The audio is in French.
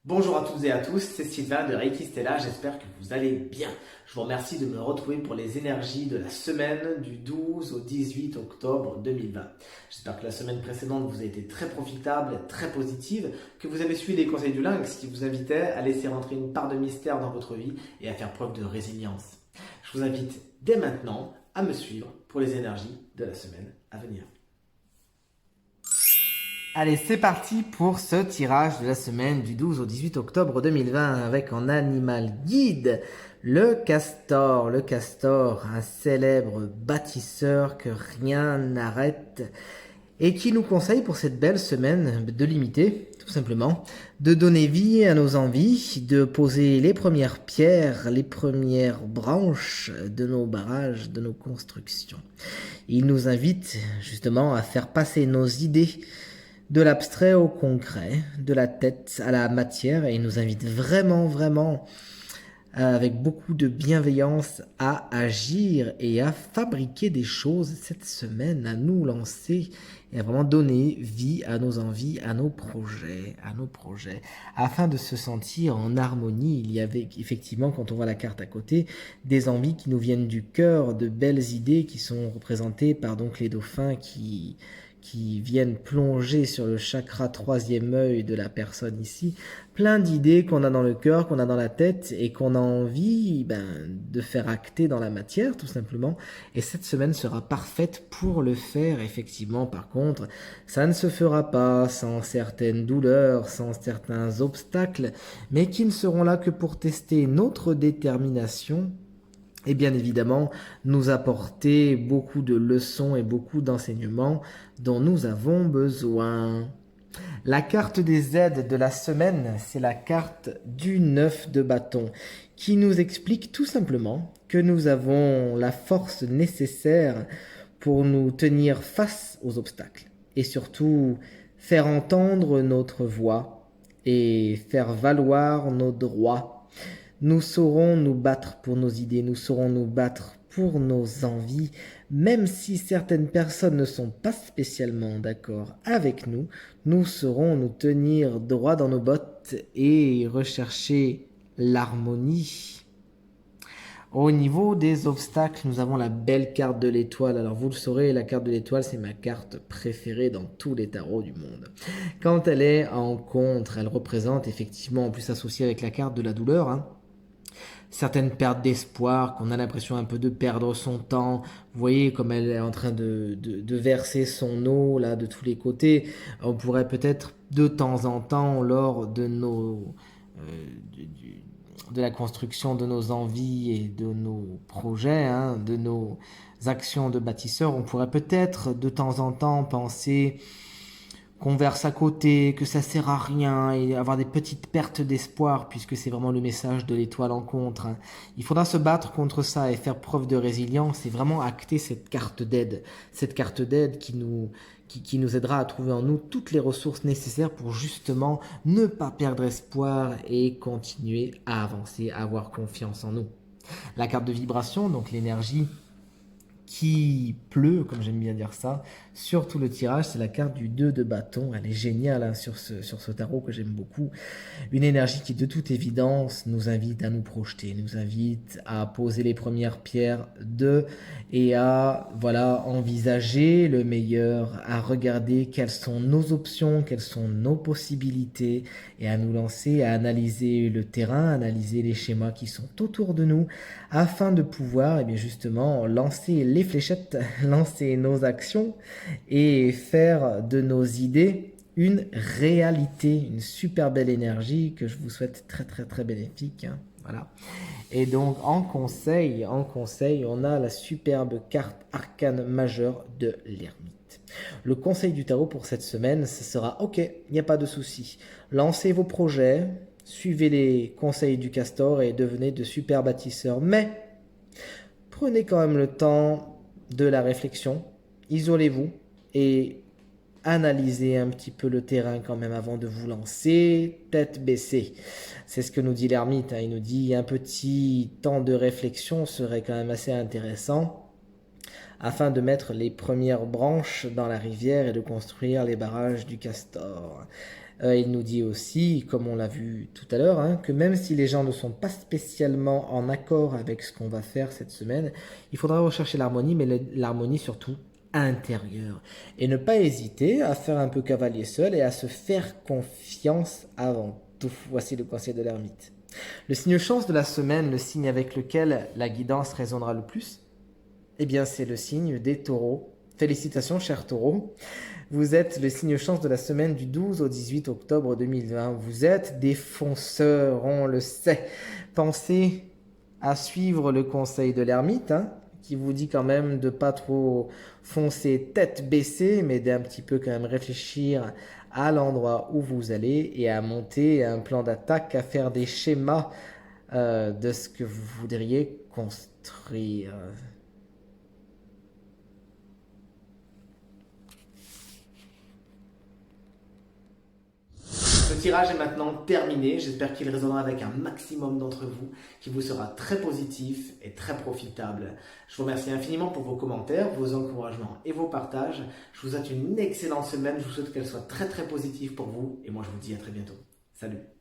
Bonjour à toutes et à tous, c'est Sylvain de Reiki Stella, j'espère que vous allez bien. Je vous remercie de me retrouver pour les énergies de la semaine du 12 au 18 octobre 2020. J'espère que la semaine précédente vous a été très profitable, très positive, que vous avez suivi les conseils du lynx qui vous invitaient à laisser rentrer une part de mystère dans votre vie et à faire preuve de résilience. Je vous invite dès maintenant à me suivre pour les énergies de la semaine à venir. Allez, c'est parti pour ce tirage de la semaine du 12 au 18 octobre 2020 avec en animal guide le castor. Le castor, un célèbre bâtisseur que rien n'arrête et qui nous conseille pour cette belle semaine de limiter, tout simplement, de donner vie à nos envies, de poser les premières pierres, les premières branches de nos barrages, de nos constructions. Il nous invite justement à faire passer nos idées de l'abstrait au concret, de la tête à la matière, et il nous invite vraiment, avec beaucoup de bienveillance, à agir et à fabriquer des choses cette semaine, à nous lancer et à vraiment donner vie à nos envies, à nos projets, afin de se sentir en harmonie. Il y avait effectivement, quand on voit la carte à côté, des envies qui nous viennent du cœur, de belles idées qui sont représentées par donc les dauphins qui viennent plonger sur le chakra troisième œil de la personne ici, plein d'idées qu'on a dans le cœur, qu'on a dans la tête et qu'on a envie de faire acter dans la matière tout simplement. Et cette semaine sera parfaite pour le faire effectivement. Par contre, ça ne se fera pas sans certaines douleurs, sans certains obstacles, mais qui ne seront là que pour tester notre détermination et bien évidemment nous apporter beaucoup de leçons et beaucoup d'enseignements dont nous avons besoin. La carte des aides de la semaine, c'est la carte du 9 de bâton, qui nous explique tout simplement que nous avons la force nécessaire pour nous tenir face aux obstacles et surtout faire entendre notre voix et faire valoir nos droits. Nous saurons nous battre pour nos idées, nous saurons nous battre pour nos envies, même si certaines personnes ne sont pas spécialement d'accord avec nous, nous saurons nous tenir droit dans nos bottes et rechercher l'harmonie. Au niveau des obstacles, nous avons la belle carte de l'étoile. Alors vous le saurez, la carte de l'étoile, c'est ma carte préférée dans tous les tarots du monde. Quand elle est en contre, elle représente effectivement, en plus associée avec la carte de la douleur, certaines pertes d'espoir, qu'on a l'impression un peu de perdre son temps. Vous voyez comme elle est en train de verser son eau là de tous les côtés. On pourrait peut-être de temps en temps, lors de euh, de la construction de nos envies et de nos projets, de nos actions de bâtisseurs, on pourrait peut-être de temps en temps penser qu'on verse à côté, que ça sert à rien et avoir des petites pertes d'espoir puisque c'est vraiment le message de l'étoile en contre. Il faudra se battre contre ça et faire preuve de résilience et vraiment acter cette carte d'aide qui nous aidera à trouver en nous toutes les ressources nécessaires pour justement ne pas perdre espoir et continuer à avancer, à avoir confiance en nous. La carte de vibration, donc l'énergie qui pleut, comme j'aime bien dire ça, sur tout le tirage, c'est la carte du 2 de bâton. Elle est géniale sur ce tarot que j'aime beaucoup. Une énergie qui, de toute évidence, nous invite à nous projeter, nous invite à poser les premières pierres et à envisager le meilleur, à regarder quelles sont nos options, quelles sont nos possibilités et à nous lancer, à analyser le terrain, analyser les schémas qui sont autour de nous afin de pouvoir justement lancer les fléchettes, lancer nos actions et faire de nos idées une réalité, une super belle énergie que je vous souhaite très bénéfique. Voilà. Et donc en conseil, on a la superbe carte arcane majeure de l'ermite. Le conseil du tarot pour cette semaine, ce sera ok, il n'y a pas de souci. Lancez vos projets, suivez les conseils du castor et devenez de super bâtisseurs. Mais prenez quand même le temps de la réflexion, isolez-vous et analysez un petit peu le terrain quand même avant de vous lancer, tête baissée. C'est ce que nous dit l'ermite. Il nous dit un petit temps de réflexion serait quand même assez intéressant afin de mettre les premières branches dans la rivière et de construire les barrages du castor. Il nous dit aussi, comme on l'a vu tout à l'heure, hein, que même si les gens ne sont pas spécialement en accord avec ce qu'on va faire cette semaine, il faudra rechercher l'harmonie, mais l'harmonie surtout intérieure. Et ne pas hésiter à faire un peu cavalier seul et à se faire confiance avant tout. Voici le conseil de l'ermite. Le signe chance de la semaine, le signe avec lequel la guidance résonnera le plus, eh bien c'est le signe des taureaux. Félicitations chers taureaux. Vous êtes le signe chance de la semaine du 12 au 18 octobre 2020. Vous êtes des fonceurs, on le sait. Pensez à suivre le conseil de l'ermite, hein, qui vous dit quand même de pas trop foncer tête baissée, mais d'un petit peu quand même réfléchir à l'endroit où vous allez et à monter un plan d'attaque, à faire des schémas de ce que vous voudriez construire. Ce tirage est maintenant terminé. J'espère qu'il résonnera avec un maximum d'entre vous, qu'il vous sera très positif et très profitable. Je vous remercie infiniment pour vos commentaires, vos encouragements et vos partages. Je vous souhaite une excellente semaine. Je vous souhaite qu'elle soit très très positive pour vous. Et moi, je vous dis à très bientôt. Salut!